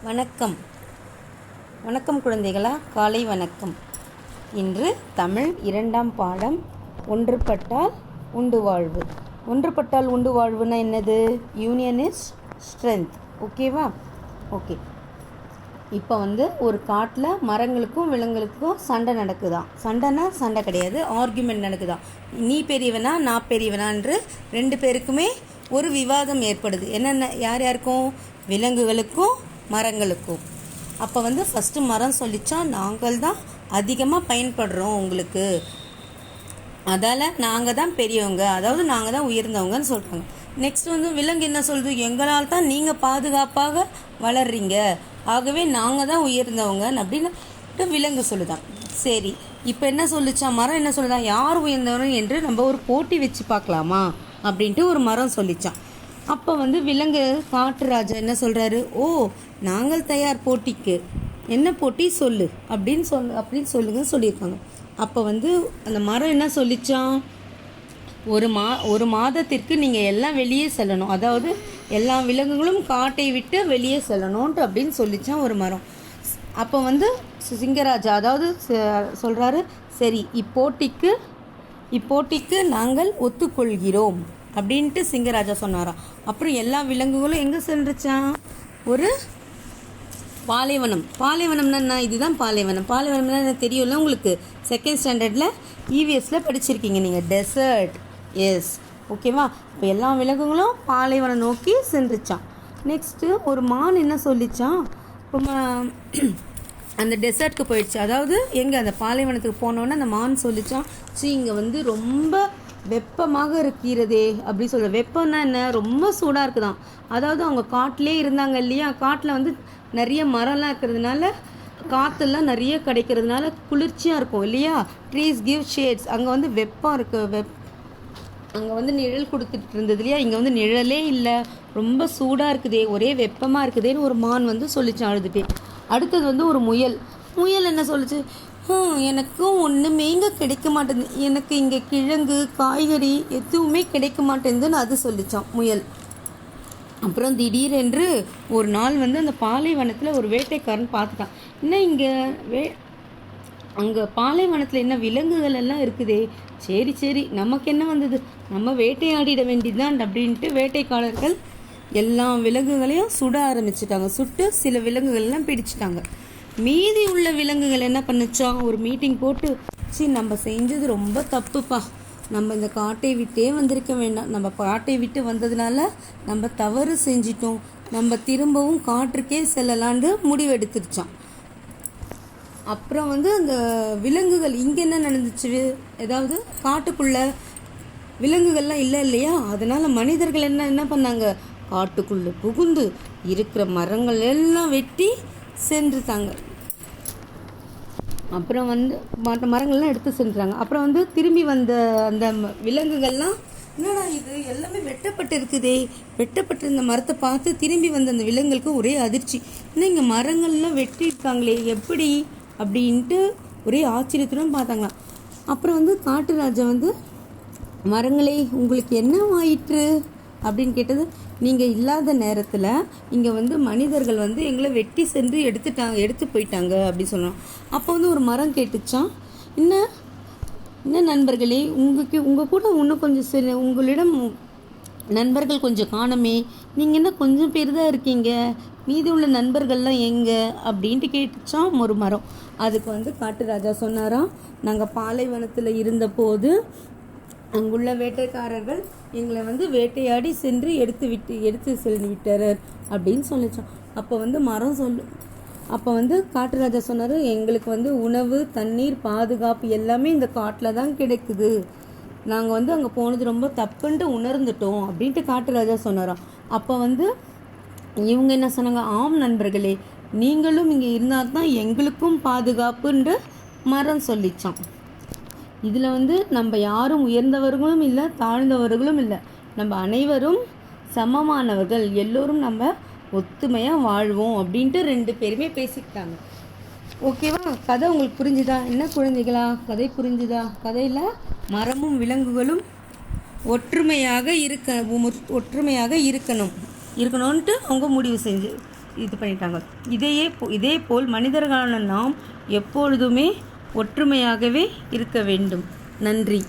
வணக்கம் வணக்கம் குழந்தைகளா, காலை வணக்கம். இன்று தமிழ் 2ஆம் பாடம் ஒன்றுபட்டால் உண்டு வாழ்வு. ஒன்றுபட்டால் உண்டு வாழ்வுன்னா என்னது? Union is strength. ஓகேவா? ஓகே. இப்போ ஒரு காட்டில் மரங்களுக்கும் விலங்குகளுக்கும் சண்டை நடக்குதான். சண்டைனா சண்டை கிடையாது, ஆர்கியூமெண்ட் நடக்குதான். நீ பெரியவனா நான் பெரியவனா என்று 2 பேருக்குமே ஒரு விவாதம் ஏற்படுது. என்னென்ன யார் யாருக்கும்? விலங்குகளுக்கும் மரங்களுக்கும். அப்போ ஃபஸ்ட்டு மரம் சொல்லிச்சா, நாங்கள் தான் அதிகமாக பயன்படுறோம் உங்களுக்கு, அதால் நாங்கள் தான் பெரியவங்க, அதாவது நாங்கள் தான் உயர்ந்தவங்கன்னு சொல்கிறாங்க. நெக்ஸ்ட் விலங்கு என்ன சொல்லுது? எங்களால் தான் நீங்கள் பாதுகாப்பாக வளர்றீங்க, ஆகவே நாங்கள் தான் உயர்ந்தவங்க அப்படின்னு விலங்கு சொல்லுதான். சரி, இப்போ என்ன சொல்லிச்சா மரம்? என்ன சொல்லுதான்? யார் உயர்ந்தவங்க என்று நம்ம ஒரு போட்டி வச்சு பார்க்கலாமா அப்படின்ட்டு ஒரு மரம் சொல்லிச்சான். அப்போ விலங்கு காட்டு ராஜா என்ன சொல்கிறாரு? ஓ, நாங்கள் தயார் போட்டிக்கு, என்ன போட்டி சொல்லு அப்படின்னு சொல்லுங்க சொல்லியிருக்காங்க. அப்போ அந்த மரம் என்ன சொல்லிச்சான்? ஒரு மாதத்திற்கு நீங்கள் எல்லாம் வெளியே செல்லணும், அதாவது எல்லா விலங்குகளும் காட்டை விட்டு வெளியே செல்லணும்ன்ட்டு அப்படின்னு சொல்லிச்சான் ஒரு மரம். அப்போ சிங்கராஜா அதாவது சொல்கிறாரு, சரி இப்போட்டிக்கு நாங்கள் ஒத்துக்கொள்கிறோம் அப்படின்ட்டு சிங்கராஜா சொன்னாராம். அப்புறம் எல்லா விலங்குகளும் எங்கே சென்றுச்சான்? ஒரு பாலைவனம்னா இதுதான் பாலைவனம்னா என்ன தெரியும்ல உங்களுக்கு? 2nd ஸ்டாண்டர்டில் இவிஎஸ்சில் படிச்சிருக்கீங்க நீங்கள். டெசர்ட். எஸ், ஓகேவா? இப்போ எல்லா விலங்குகளும் பாலைவனம் நோக்கி சென்றுச்சான். நெக்ஸ்ட்டு ஒரு மான் என்ன சொல்லிச்சான்? அந்த டெசர்ட்க்கு போயிடுச்சு, அதாவது எங்கே அந்த பாலைவனத்துக்கு போனோன்னே அந்த மான் சொல்லிச்சான், இங்கே ரொம்ப வெப்பமாக இருக்கிறதே அப்படி சொல்ல. வெப்பம்னா என்ன? ரொம்ப சூடாக இருக்குதான். அதாவது அவங்க காட்டிலே இருந்தாங்க இல்லையா, காட்டில் நிறைய மரம்லாம் இருக்கிறதுனால, காற்றெல்லாம் நிறைய கிடைக்கிறதுனால குளிர்ச்சியாக இருக்கும் இல்லையா. Trees give shades. அங்கே வெப்பம் இருக்குது, அங்கே நிழல் கொடுத்துட்டு இருந்தது இல்லையா, இங்கே நிழலே இல்லை, ரொம்ப சூடாக இருக்குதே, ஒரே வெப்பமாக இருக்குதேன்னு ஒரு மான் சொல்லிச்சு அழுதுட்டே. அடுத்தது ஒரு முயல் என்ன சொல்லிச்சு? எனக்கும் ஒன்றுமே இங்கே கிடைக்க மாட்டேங்குது, எனக்கு இங்கே கிழங்கு காய்கறி எதுவுமே கிடைக்க மாட்டேங்குதுன்னு அது சொல்லிச்சான் முயல். அப்புறம் திடீரென்று ஒரு நாள் அந்த பாலைவனத்தில் ஒரு வேட்டைக்காரன் பார்த்துட்டான். என்ன இங்கே அங்கே பாலைவனத்தில் என்ன விலங்குகள் எல்லாம் இருக்குதே, சரி நமக்கு என்ன வந்தது, நம்ம வேட்டையாடிட வேண்டியதுதான் அப்படின்ட்டு வேட்டைக்காரர்கள் எல்லா விலங்குகளையும் சுட ஆரம்பிச்சிட்டாங்க. சுட்டு சில விலங்குகள்லாம் பிடிச்சிட்டாங்க. மீதி உள்ள விலங்குகள் என்ன பண்ணுச்சான்? ஒரு மீட்டிங் போட்டு, நம்ம செஞ்சது ரொம்ப தப்புப்பா, நம்ம இந்த காட்டை விட்டே வந்திருக்க வேண்டாம், நம்ம காட்டை விட்டு வந்ததுனால நம்ம தவறு செஞ்சிட்டோம், நம்ம திரும்பவும் காற்றுக்கே செல்லலான்னு முடிவெடுத்துருச்சான். அப்புறம் அந்த விலங்குகள் இங்கே என்ன நடந்துச்சு? ஏதாவது காட்டுக்குள்ள விலங்குகள்லாம் இல்லை இல்லையா, அதனால மனிதர்கள் என்ன பண்ணாங்க? காட்டுக்குள்ளே புகுந்து இருக்கிற மரங்கள் எல்லாம் வெட்டி சென்றுட்டாங்க. அப்புறம் மற்ற மரங்கள்லாம் எடுத்து சென்றாங்க. அப்புறம் திரும்பி வந்த அந்த விலங்குகள்லாம், என்னடா இது எல்லாமே வெட்டப்பட்டு இருக்குதே, வெட்டப்பட்டு இந்த மரத்தை பார்த்து திரும்பி வந்த அந்த விலங்குகளுக்கு ஒரே அதிர்ச்சி. இன்னும் இங்கே மரங்கள்லாம் வெட்டியிருக்காங்களே, எப்படி அப்படின்ட்டு ஒரே ஆச்சரியத்துடன் பார்த்தாங்களாம். அப்புறம் காட்டு ராஜா மரங்களே, உங்களுக்கு என்ன ஆயிற்று அப்படின்னு கேட்டது. நீங்கள் இல்லாத நேரத்தில் இங்கே மனிதர்கள் எங்களை வெட்டி சென்று எடுத்து போயிட்டாங்க அப்படின்னு சொன்னோம். அப்போ ஒரு மரம் கேட்டுச்சான், என்ன நண்பர்களே, உங்கள் கூட இன்னும் கொஞ்சம் உங்களிடம் நண்பர்கள் கொஞ்சம் காணுமே, நீங்கள் என்ன கொஞ்சம் பேர் தான் இருக்கீங்க, மீதி உள்ள நண்பர்கள்லாம் எங்கே அப்படின்ட்டு கேட்டுச்சான் ஒரு மரம். அதுக்கு காட்டு ராஜா சொன்னாராம், நாங்கள் பாலைவனத்தில் இருந்தபோது அங்குள்ள வேட்டைக்காரர்கள் எங்களை வேட்டையாடி சென்று எடுத்து சென்று விட்டார் அப்படின்னு சொல்லிச்சோம். அப்போ மரம் அப்போ காட்டு ராஜா சொன்னார், எங்களுக்கு உணவு தண்ணீர் பாதுகாப்பு எல்லாமே இந்த காட்டில் தான் கிடைக்குது, நாங்கள் அங்கே போனது ரொம்ப தப்புன்ட்டு உணர்ந்துட்டோம் அப்படின்ட்டு காட்டு ராஜா சொன்னாராம். அப்போ இவங்க என்ன சொன்னாங்க? ஆம் நண்பர்களே, நீங்களும் இங்கே இருந்தால் தான் எங்களுக்கும் பாதுகாப்புன்ட்டு மரம் சொல்லிச்சான். இதில் நம்ம யாரும் உயர்ந்தவர்களும் இல்லை தாழ்ந்தவர்களும் இல்லை, நம்ம அனைவரும் சமமானவர்கள், எல்லோரும் நம்ம ஒத்துமையாக வாழ்வோம் அப்படின்ட்டு 2 பேருமே பேசிக்கிட்டாங்க. ஓகேவா? கதை உங்களுக்கு புரிஞ்சுதா? என்ன குழந்தைகளா, கதை புரிஞ்சுதா? கதையில் மரமும் விலங்குகளும் ஒற்றுமையாக இருக்கணும்ன்ட்டு அவங்க முடிவு இது பண்ணிட்டாங்க. இதே போல் மனிதர்களான நாம் எப்பொழுதுமே ஒற்றுமையாகவே இருக்க வேண்டும். நன்றி.